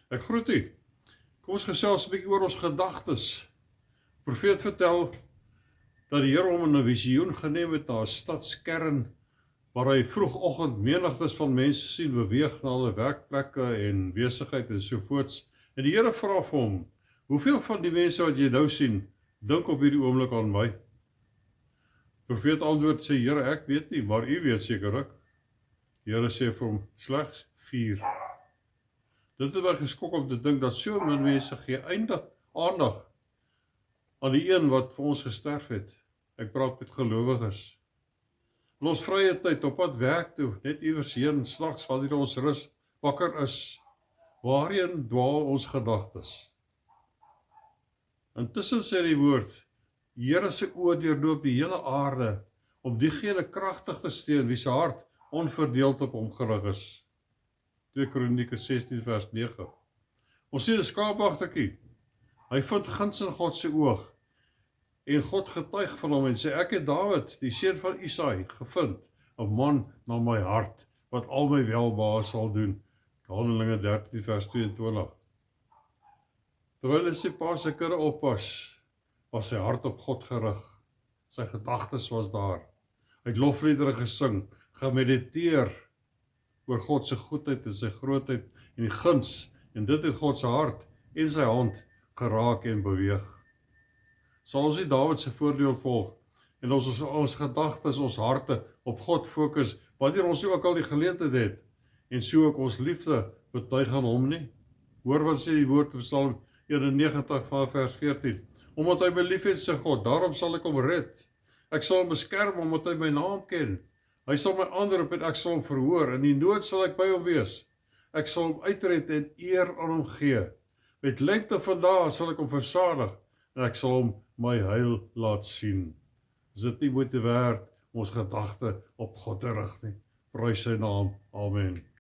Ek groet u. Kom ons gesels 'n bietjie oor ons gedagtes. Profeet vertel dat die Here hom in 'n visioen geneem het na 'n stadskern waar hy vroegoggend menigtes van mense sien beweeg na hulle werkplekke en besigheid en so voorts. En die Here vra vir hom: "Hoeveel van die mense wat jy nou sien, dink op hierdie oomblik aan my?" Profeet antwoord sê: "Here, ek weet nie, maar u weet sekerlik." Die Here sê vir hom: "Slegs 4. Dit het my geskok om te dink dat so min mense gee aandag aan die een wat vir ons gesterf het. Ek praat met gelowiges. In ons vrye tyd op pad werk toe, net iewers heen, snags wanneer ons rus, wakker is, waarheen dwaal ons gedagtes? Intussen sê die woord, die Here se oë deurloop die hele aarde om diegene kragtig te steun wie se hart onverdeeld op hom gerig is. 2 Kronieke 16 vers 9. Ons sien 'n skaapwagtertjie. Hy vind guns in God se oog. En God getuig van hom en sê: "Ek het Dawid, die seun van Isaai, gevind, 'n man na my hart, wat al my welbehae sal doen." Handelinge 13 vers 22. Terwyl hy sy pa se kudde oppas, was sy hart op God gerig. Sy gedagtes was daar. Hy het lofliedere gesing, gemediteer oor God se goedheid en sy grootheid en die guns, en dit het God se hart en sy hand geraak en beweeg. Sal ons nie Dawid se voorbeeld volg en ons gedagtes, ons harte op God fokus, wanneer ons ook al die geleentheid het, en so ook ons liefde betuig aan hom nie? Hoor wat sê die woord in Psalm 91 van vers 14. Omdat hy my lief het, sê God, daarom sal ek hom red. Ek sal hom beskerm omdat hy my naam ken. Hy sal my aanroep en ek sal hom verhoor. In die nood sal ek by hom wees. Ek sal hom uitred en eer aan hom gee. Met lengte van dae sal ek hom versadig en ek sal hom my heil laat sien. Is dit nie moeite werd om ons gedagte op God te rig nie? Prys sy naam. Amen.